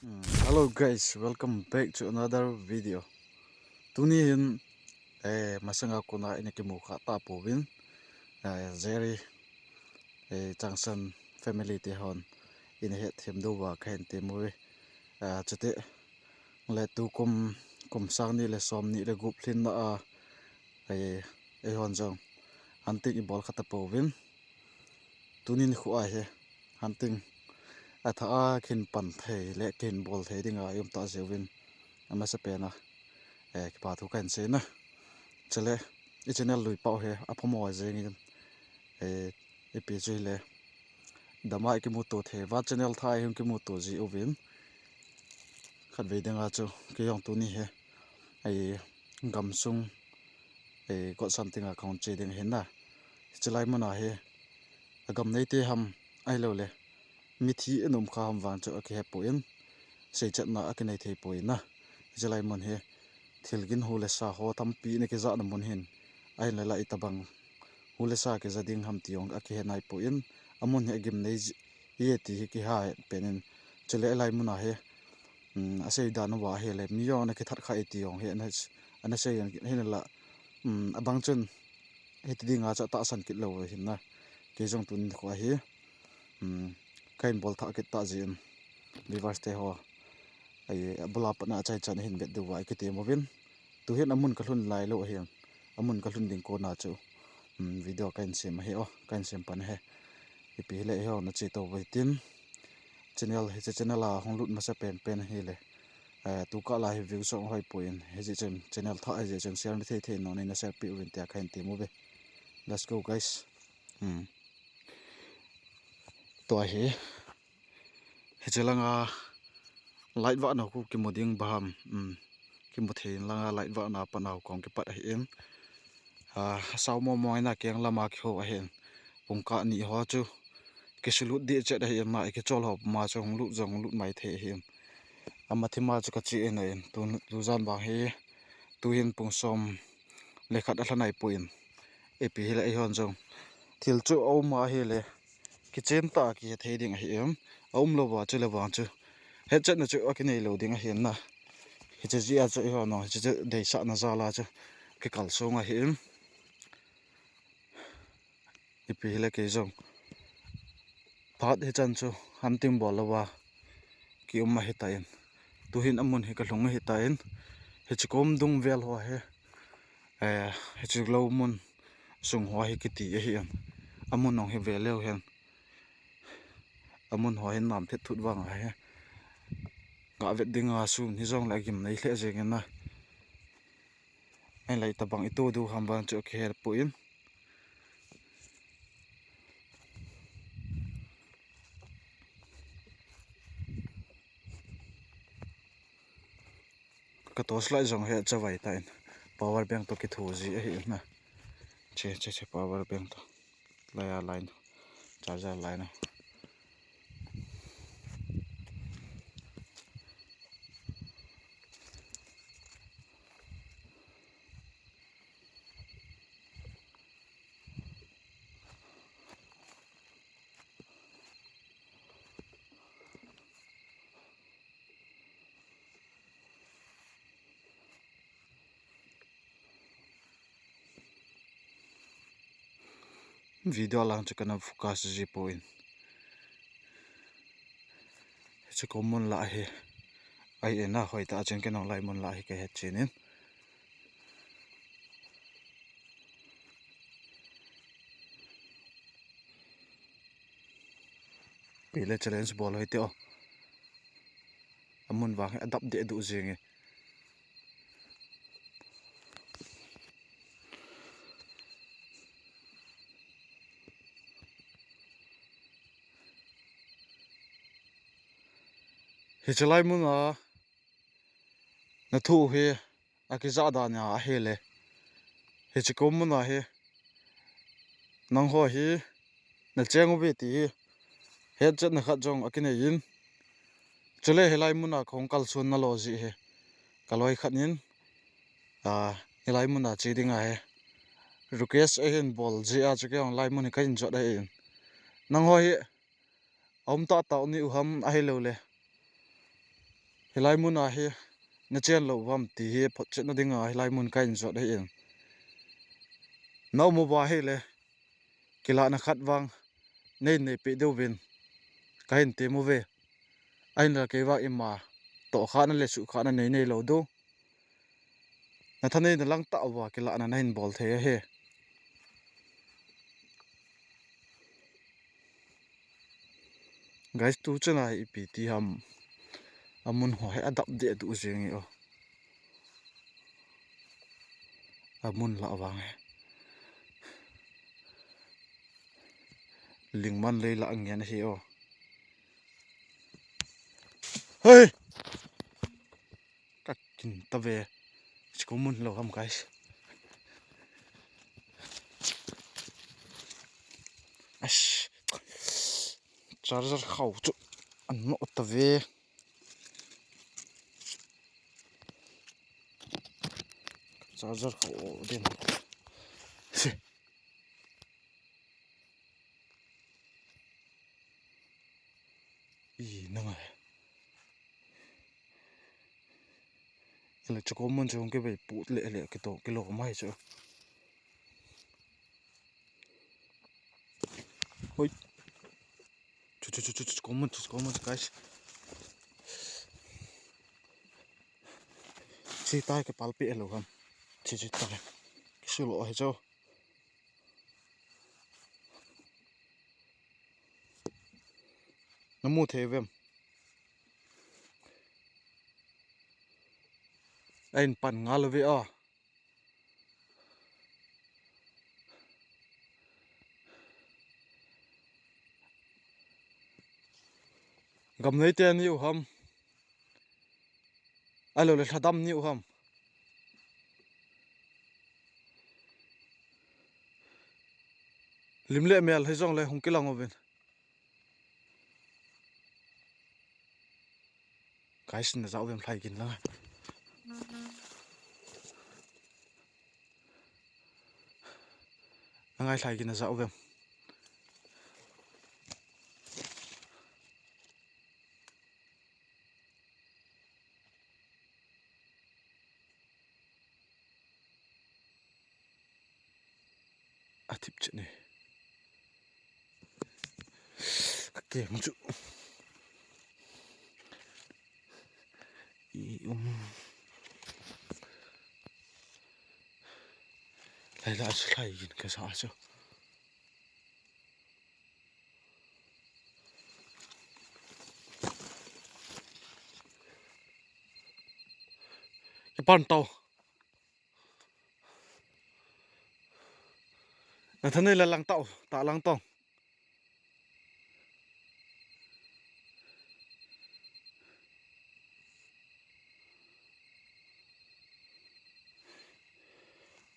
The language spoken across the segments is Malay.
Hello guys, welcome back to another video. Tuni hin masanga kuna ini ki mukha ta povin Jerry Changsan family te hon in het hem do wa khain te moi chute le tu kum sang ni le som ni le gup thlin na hon jong hunting I bol khata povin tunin khu a he hunting atha khin pan thei le kin bol thei dinga yum ta zewin ama se pena ki pa thu kan se na chale I channel lui pau he aphomo zeng e pi chui le damai ki mu to the wa channel thai hum ki mu to ji ovin khat ve denga chu ki yong tu ni he ai gamsung got something account che ding hen na chalai mana he Gamnei te ham ai lo le mi thi enum kha ham wang chu ki he poin sei chat na akinai thei poin na chalai mon he thilgin hule sa ho tampi ne ke za na mun hin ai la lai tabang hule sa ke zading ham tiong aki he nai poin amun he Gimnei ye ti ki ha penin chele lai muna he asei dan wa he le mi yo na ke that khai tiong he na ana sei he la abang chun he ti dinga cha ta san kit lo hin na ke jong tun ko hi kain bol tha ke ta jin reverse te ho ai bula pa na chai chan hin bet du wa ke te movin tu hen amun ka hlun lai lo hian amun ka hlun ding ko na chu video kain sim he o kain sim pan he ipi le he na chi to vai tin channel he channel a honglut ma sa pen he le tu ka la he view song hoi poin he ji channel tha he chen share ni the no ni na share pi win ta kain ti mo be let's go guys to he chalanga light wa na ku ki moding baham ki mo thein langa light wa na panaw kong ki pat hi em sau mo na keng lama ki ho hen pungka ni ho chu ki sulut di che da hi ma ki chol ho ma chong lu mai the hi amathi ma chu ka chi en tu zan ba he tu hin pung som lekhat a hlanai poin epi hi la hi hon jong thil chu o ma hi le ki chen ta ki thei ding hi em lo wa chu le wa chu he chat na chu akinei lo ding hi na hi che ji a chu ho no chi che dei sa na za la chu ki kal so nga hi ipi hi le ke jong phat he chan chu hunting bol lawa ki umma he tain tu hin amun he ka hlong he tain he chikom dung vel ho he he chiglo mun sung ho he kiti he an amun nong he veleu hen amun ho hen nam the thut wang he ga vet dinga su ni jong la Gimnei hle jeng na ai lai tabang itu du ham ban chu ke her puin ka tos lai jong he chawai tain power bank to ki thu ji he na che power bank to laya line charger line video lang chu kana focus ji point chu common la he ai ena hoi ta chen ke nong lai mon la he ke het chinin pile challenge bol hoi te o amun wang adap de du jeng he chalai mun na thu he akiza da nya he le he chikom mun he nang ho hi na cheng be ti he chat na khat jong akine yin chule helai mun khong kal sun na lo ji he kaloi khat nin helai mun chi dinga he request a hin bol ji a chu ke on lai mun ka in jot a in nang ho hi om ta ta ni u ham a he lo le helai mun a hi na chen lo wam ti hi phot chet na dinga helai mun kain zot he eng no mu ba he le kila na khat wang nei nei pe deu win kain te mu ve ain la ke wa ima to kha na le su kha na nei nei lo do na thanei na lang ta wa kila na nain bol the he guys tu chana ipi ti ham amun ho he adap de du jeng o amun la wang he lingman le la angyan he o hey kakin ta ve chikumun lo ham guys ash charger khau chu an no ta ve charger khau den i nanga ele chikumun chu ke ve put le le ke to kilo mai chu hoi chu chikumun guys chi tai ke palpi elo ham chi tai su lo he cho namu thevem ein pan ngal ve a Gamnei te ni ham alo le Lhadam ni ham limle mel he jong le hong kilang oven guys na zaw vem thlai kin la angai thlai kin na zaw vem atip chne ke mchu i lai la thlai kin ke sa chu ke pan tàu na thanei la lang tàu ta lang tong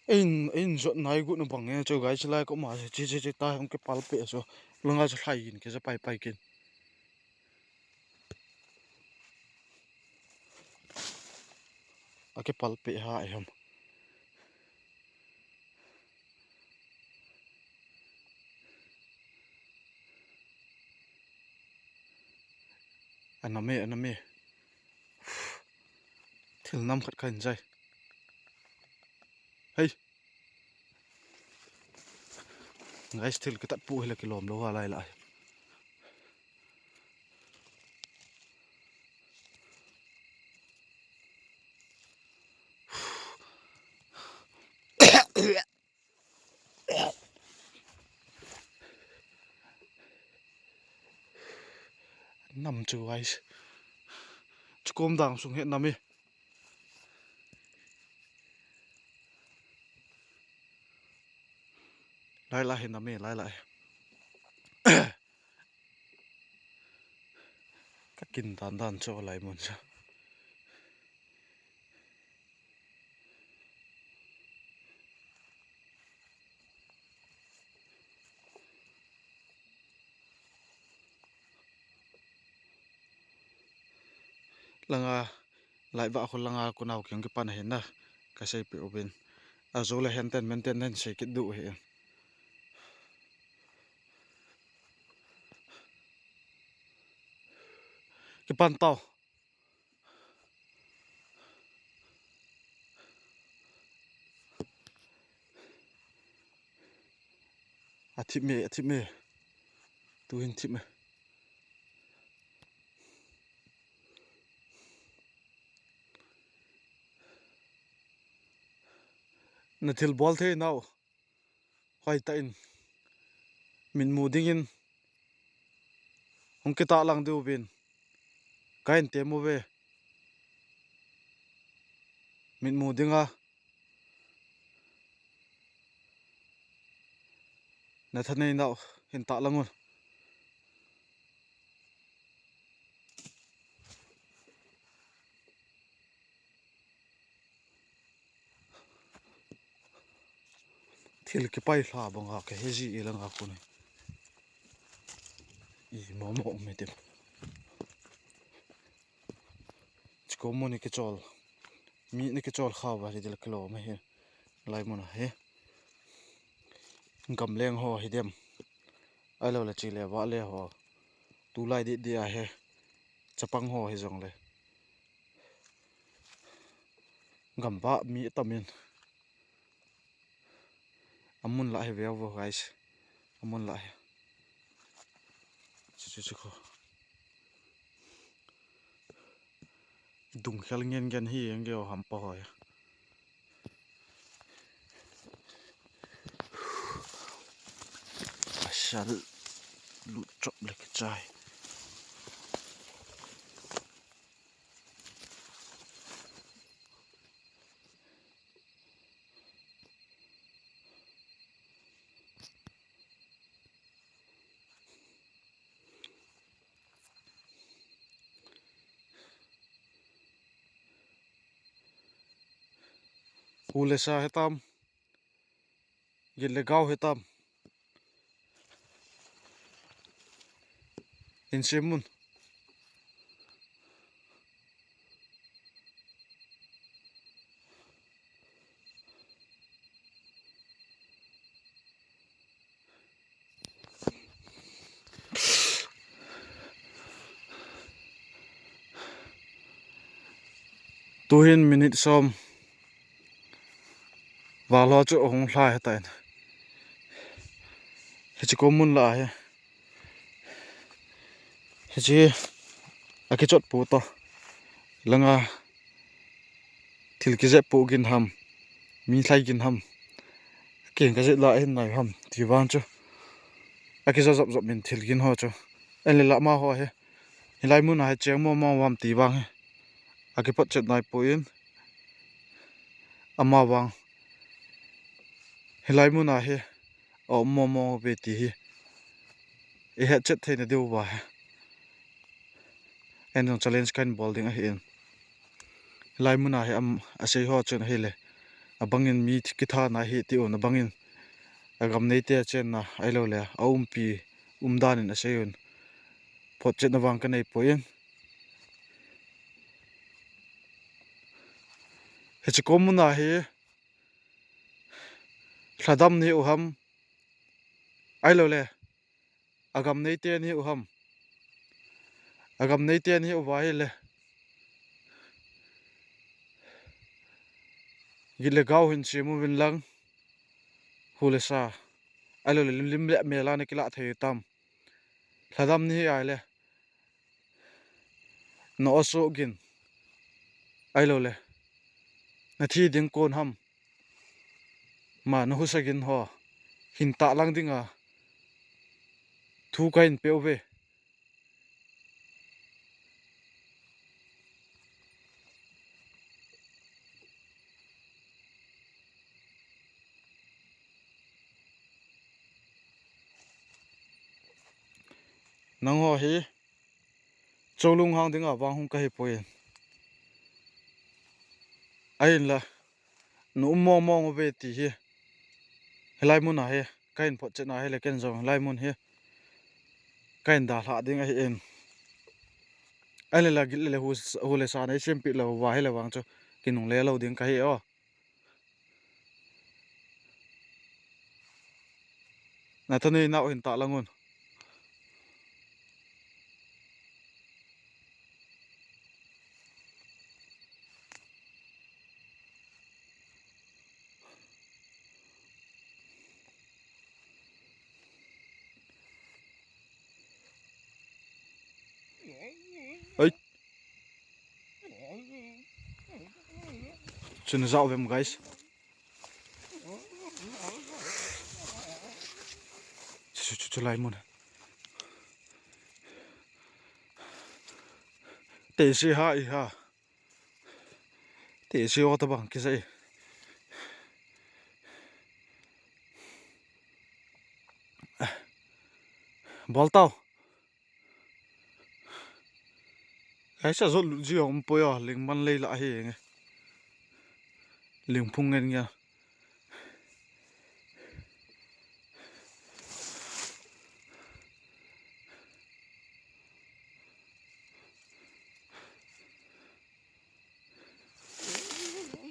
in zot nai gu na bang e cho guys lai ko ma chi ta hom ke pal pe so langa thlai kin ke sa pai kin ake pal pe ha ai ham aname thil nam khat khan jai hey guys thil ke tat pu hele kilom lo wa lai lai nam chu guys chukom dang sung he nami lai he nami lai kakin dan cho lai mun cha langa lai ba khol langa ko naw kyang ke pan he na ka sei pe obin azole hen ten maintenance sei ki du he ke pan tàu thip me tu hin thip me na thil bol the now hoi ta in min mu ding in hong kita lang du bin kain te mu ve min mu dinga na thanei now hin ta langun thil ki pai hla bonga ke heji ilanga kuni I momo me te chkomo ni ke chol mi ni ke chol khawa ri dil kilo ma he lai mona he gamleng ho hidem alo la chi le wa le ho tu lai di dia he chapang ho hi jong le gamba mi tamin amun la he ve wo guys amun la he chu kho dung khel ngen gen hi eng ge ham pa hoy shal lu chop le ke chai ule sa hetam gile gau hetam in semun tuhin minute som valo chu hong hla hetain hichi komun la he hichi akichot pu to langa thil ki je pu gin ham mi thlai gin ham ken ka je la hin nai ham tiwan chu akizo zop zop min thil gin ho chu en le la ma ho he hilai mun ha cheng mo mo wam tiwang he akipot chet nai pu in ama wang hilai mun a he o mo mo be ti hi e het chet theina deu wa he en jong challenge kan bowling a hi in hilai mun a he am asei ho chen hele abangin mi ki tha na hi ti on abangin agam nei te chen na ailo le pi dan in asei un phot chet na wang ka nei poin he chi komun a he Lhadam ni uham ailo le agam nei te ni uham agam nei te ni uwa hele gile gau hin chemu win lang hule sa ailo le lim le me la ne kila thei tam Lhadam ni ai le no so gin ailo le na thi ding kon ham ma no hu sagin ho hin ta lang dinga thu kain pewe nang ho hi cholung hang dinga wang hung ka hi poin ain la no mo mo ve ti hi helai mun a he kain phot chena he le ken jong lai mun he kain da hla ding a hi en ale la gil le hu le sa nei sem pi lo wa he le wang chu kinung le lo ding ka hi o na thani na hin ta langun Chun zao vem guys. Chu lai mun. Te si ha I ha. Te si o ta bang ki sai. Bol tao. Cái sao rồi gì ông bơi à, liền man lây lại hè, liền phun lên nha.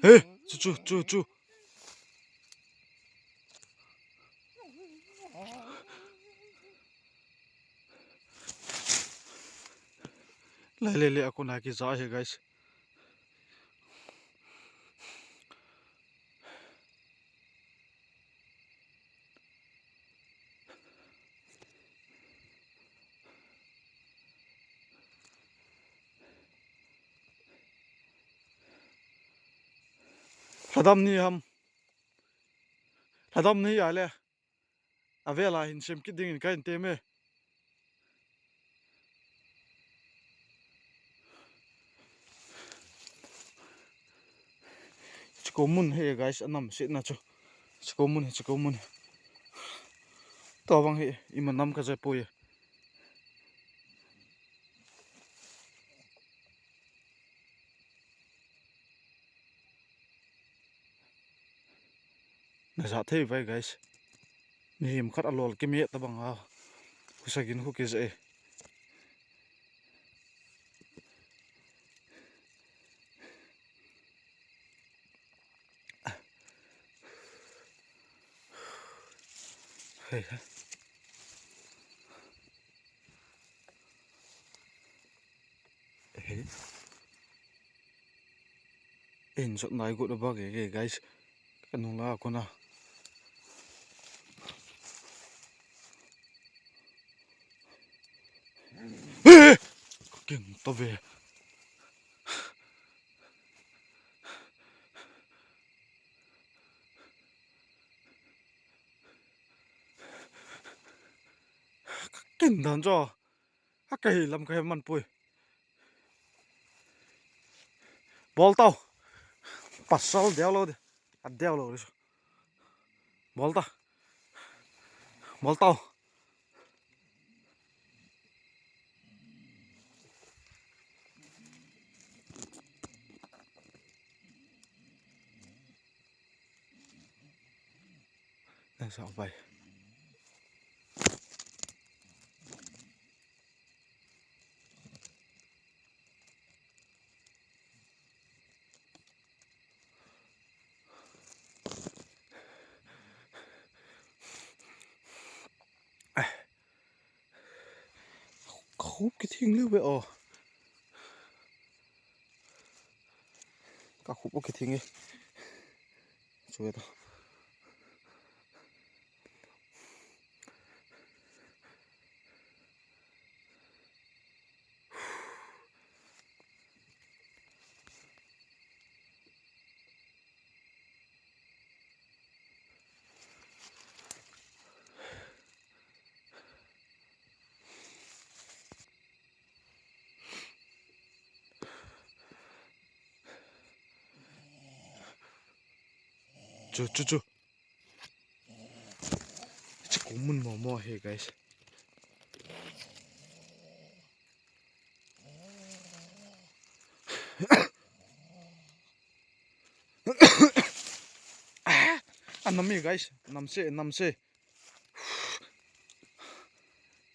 Ê, chú. Lại aku nak cái giá guys. Lhadam ni ale. Avela hin sem kiding kain teme. Chikomun he guys, anam sit na chu. Chikomun. Tawang he iman nam ka jai poye. Na za thei vai guys. Ni him khat alol ki me tabang ha. Kusagin hu ki jai. Hey. Hey. In shot nai gut ba ge guys. Kanung la ko na. King to ve. King dan cho. Ha kai lam kai man pui. Bol tao. Pasal deo lo de. Adeo lo. Bol tao. Nè sao vậy? Khúc cái thiên lưu vậy cả khúc cái thiên ấy chơi đó chú chỉ có muốn mò hey guys. Anh nằm guys, nằm xe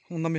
không nằm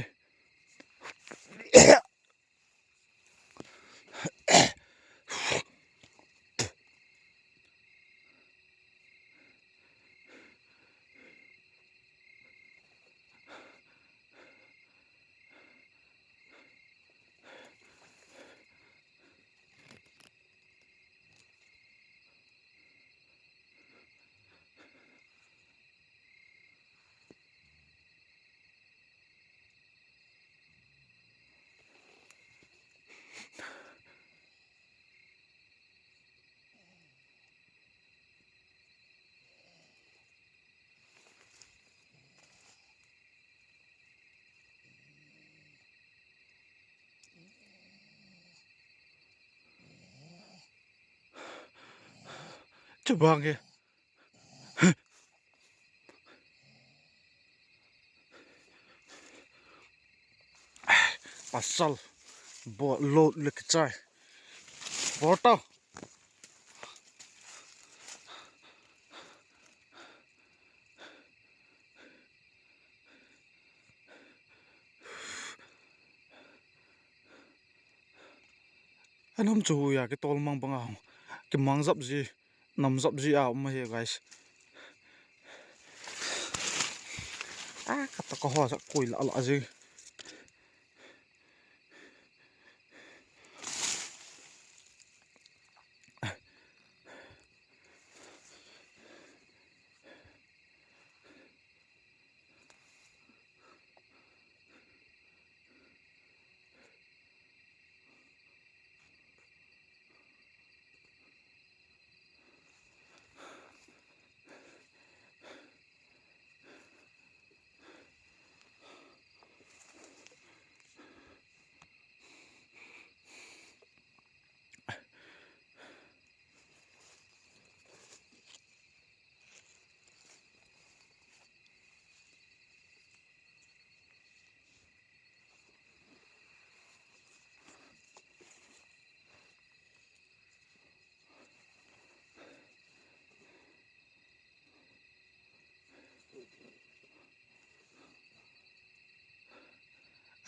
bang kìa. Pasal bo load lực trái bỏ tao anh không chú ya cái tol mang bang ao cái mang dập gì nằm dập gì ao mà here guys kata ko hoa sắc cùi lạ gì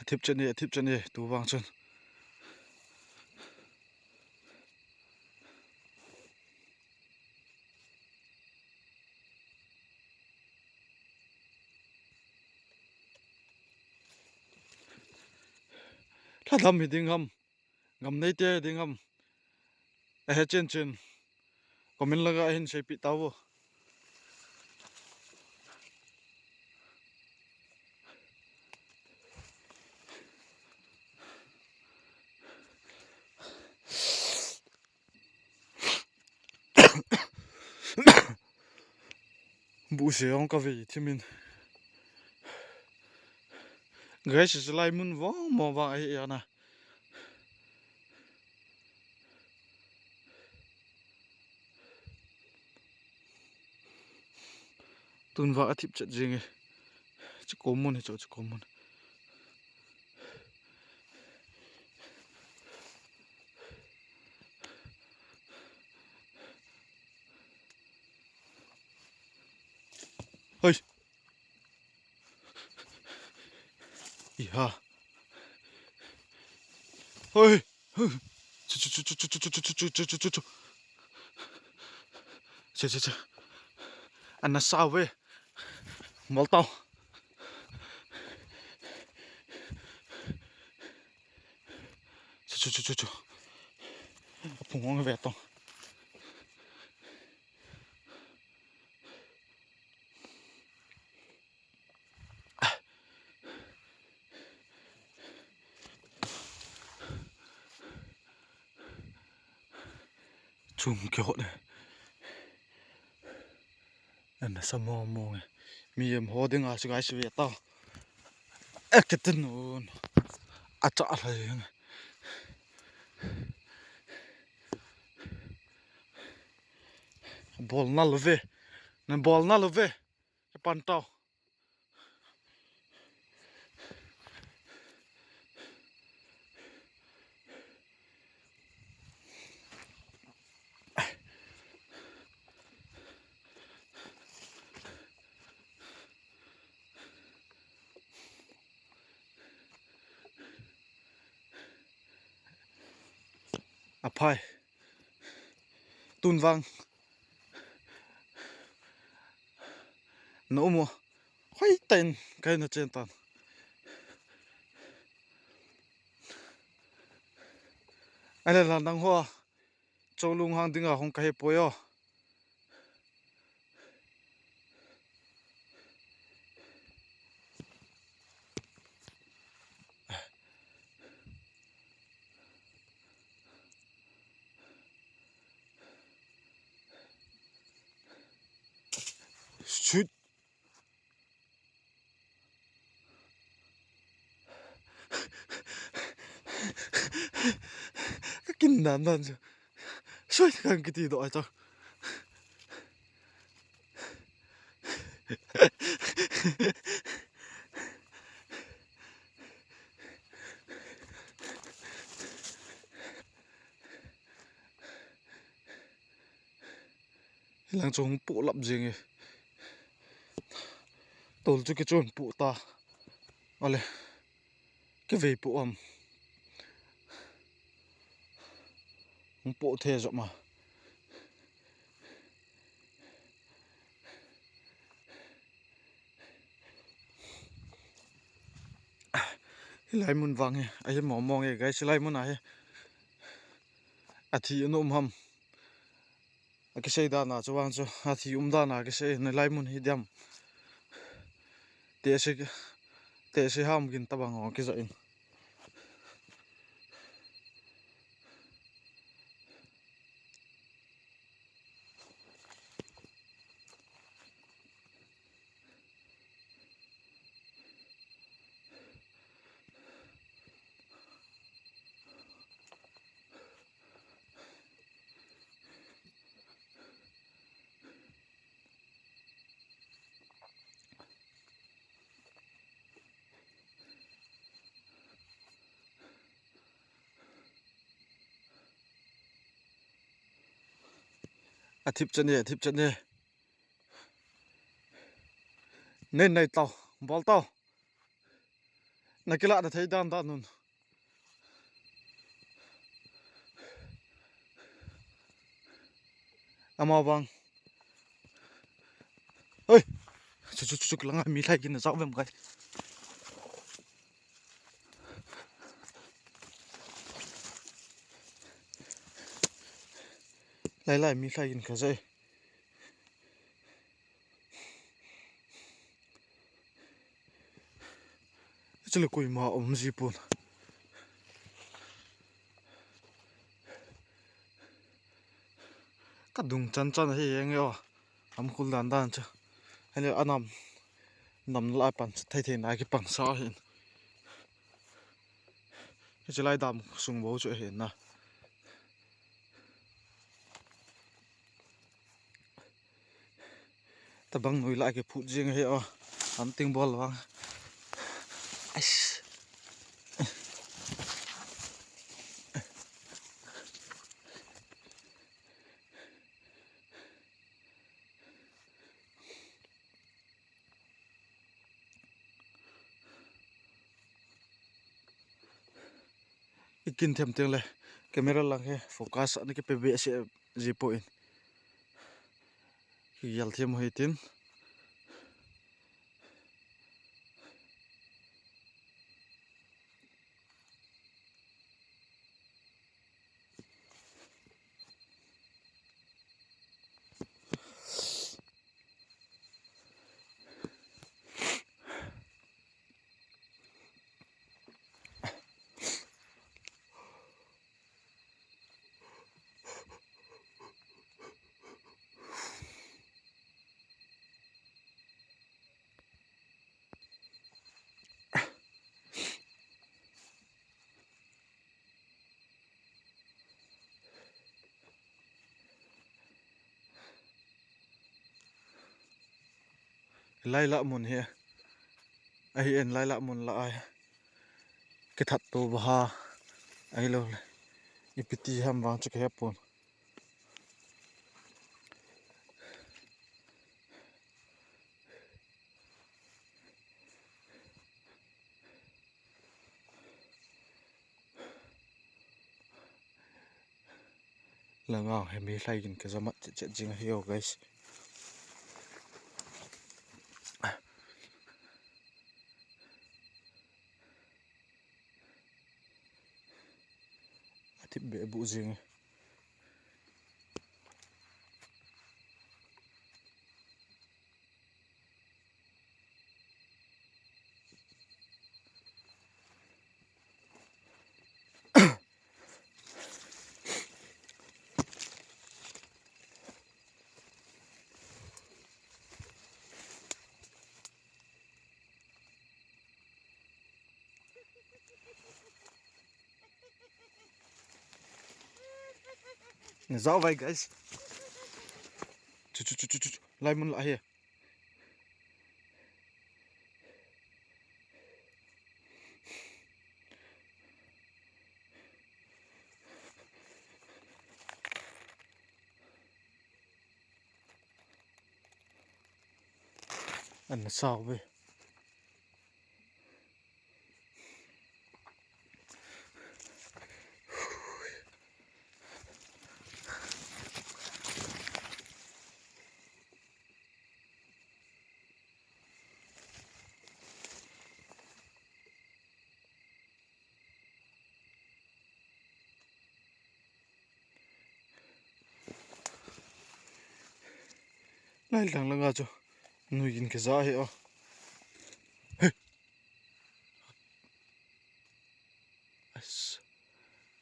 tiếp chân đi tu vang chân Lhadam hi ding ham Gamnei te ding ham chen comment laga hin sei pi tawo bu se ong ka ve thimin guys is lai mun wa mo wa ai ya na tun wa athip chat jing chi common he cho chi common ơi ya ơi chu anh là sao vậy mal tao chu phùng ngon về tao chung kiểu này anh là sao mò này mi em hồ đừng ai sẽ về tao cái tên luôn chả là ball na love cái pan tao phai tun vang nỗ mua khoai tên cái nó trên tàn anh là đang hoa châu lung hang tiếng không cái bồi à shoot cái kinh nạn đó chứ suy cái gì đó cho lang chung pu lap jing e tol chu ke chon pu ta ole cái về pu am pu the zo ma lai mun wang e ai mo mong e gai lai mun a he a thi no ham a ke sei da na chuwang chu a thi da na ke sei na lai mun hi diam te se ham gin tabang o ke za in a thip chane nên này tao bol tao na cái lạ là thấy đan đan nun ama bang ơi chuk lang mi lai kin zau vem kai lai mi lai kin ka zai chule koi ma om ji pun ka dung chan chan he yang yo am khul dan dan cha hele anam nam la pan thai the na ki pang sa hin cái lai dam sung bo chu hin na ta bang noi lại cái phụ riêng he o am ting bol wang ai ikin them teng le camera lang he focus ani ke pb se ji point yal them hoi tin lai la mun he ai en lai la mun la ai cái thật to ba ai lo ipiti ham wang chu ke pon là ngang he mi lai kin ke zamat che jing he yo guys tip be bu jing dạo vậy guys chu lai mun la he anh sao vậy lại đang là ngã cho nuôi in cái giá hệ à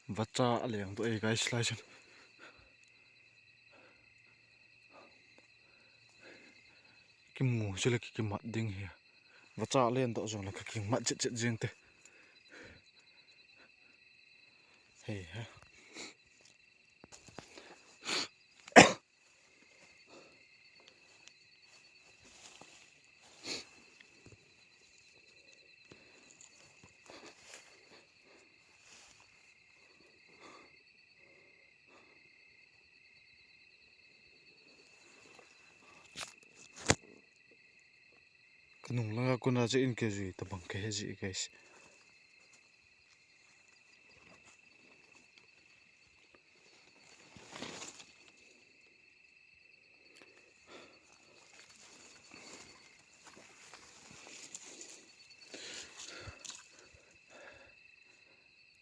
vật cha liền tụi guys lại chân cái mù cho là cái mặt đinh here vật cha liền tụi rồi là cái mặt chết chết riêng thế hey ha cái nung là con nào chơi in cái gì tập bằng cái gì guys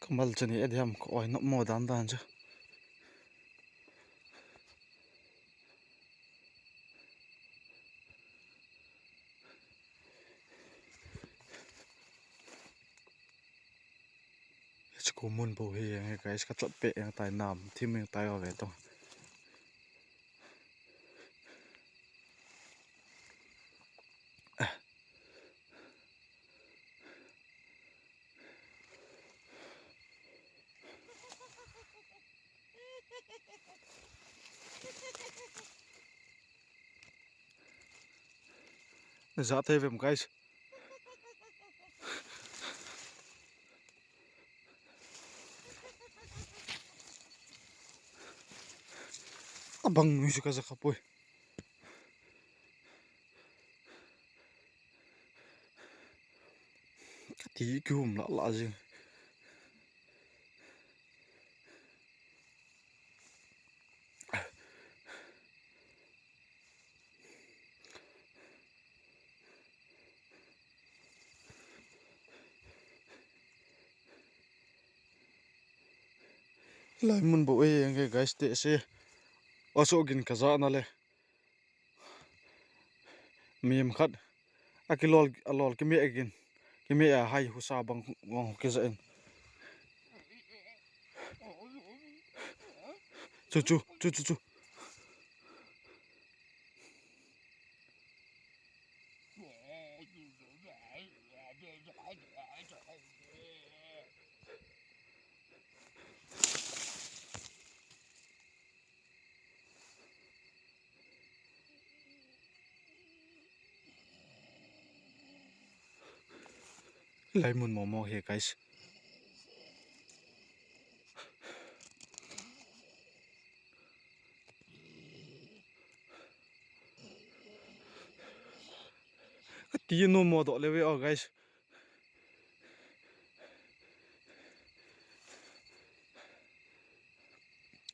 kamal chani edham ko oi no mo dan dan cha ko mun bo he guys ka chot pe yang tai nam thim yang tai wa ve to za thế về guys abang nu ka za khapoi ka ti kum la gì lại mun bo cái guys te se oso gin kaza na le miem khat akilol alol ki me again ki me a hai hu sa bang ngong ke za en chu lại mun mo he guys ti no mo do le we oh guys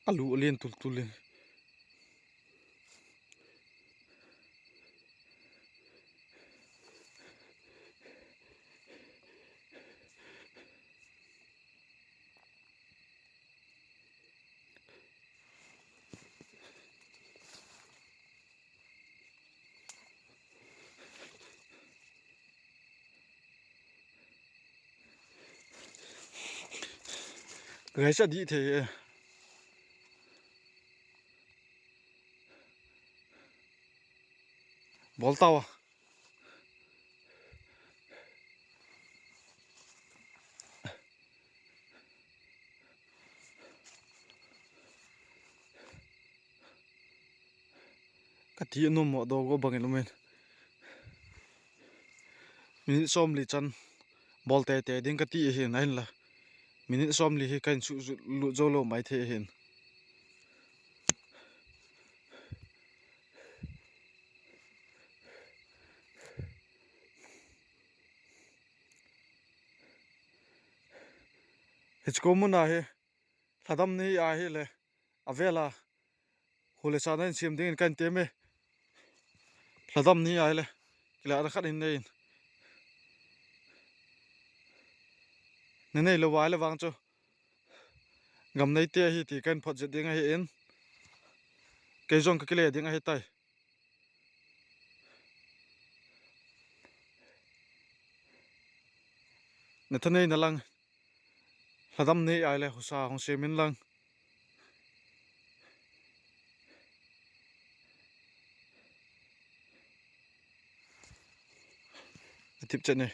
alu len tul len guys a di the bol tawa ka ti no mo do go bang men minute som li chan bol te ding ka ti he nain la minute som li he kan su lu zo lo mai the hen Hechko muna he Lhadam ni a he le avela hule sa nan sim ding kan teme Lhadam ni a le kila ra khat in nei nei lo wa le wang chu Gamnei te hi ti kan phot je ding a hi in ke jong ka kile ding a hi tai ne thanei na lang Lhadam ni a le husa hong semin lang tip chane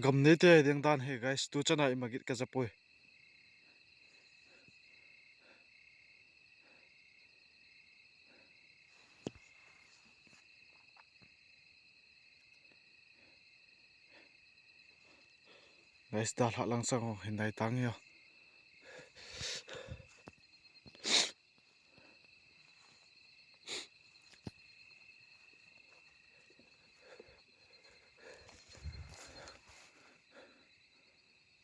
Gamnei te ding dan he guys tu chana imagit ka japoi guys dal ha lang sang hindai tang yo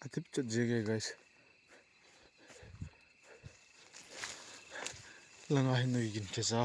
atip chat jege guys langa hin noi gin ke za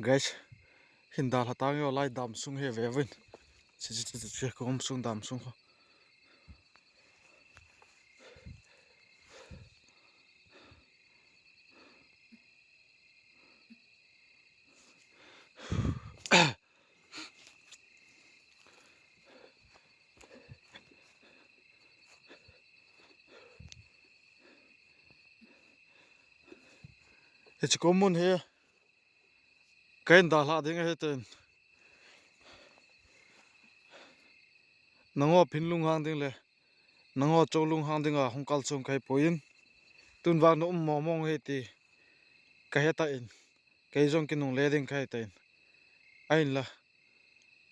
guys hindal hatang yo lai dam sung he vevin chi kom sung dam sung it's common here kain dal ha ding he ten nango phinlung hang ding le nango cholung hang ding a hongkal chung kai poin tun wang no momong he ti ka heta in kai jong ki nung le ding khai ten ain la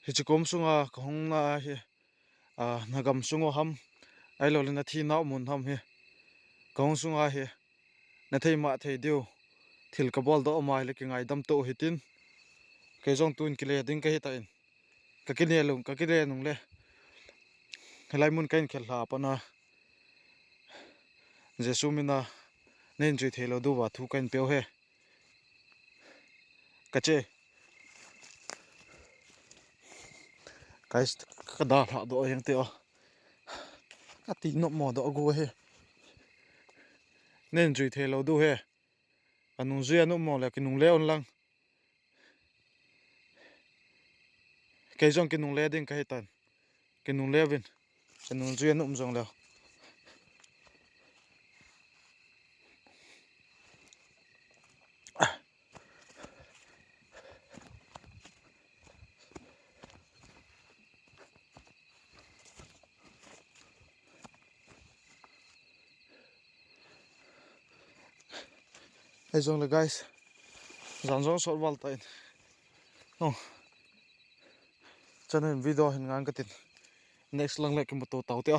hichikom sunga khong na he nagam sungo ham ai lo le na thi na mun ham he kong sunga he na thei ma thei deu thil ka bol do mai le ki ngai dam to hitin kai jong tun ki le ding ka heta in ka ki le lung ka ki le nung le helai mun kain khel hla pana jesumina nen jui thelo du wa thu kain peo he kache guys ka da ha do yang te ka ti no mo do go he nen jui thelo du he anung zui anu mo le ki nung le on lang kai jong ki nung le ding ka hetan ki nung le vin anung zui anu jong le ai jong le guys zan jong sort wal tain oh channel video hin ngang ka tin next lang le ki moto tau te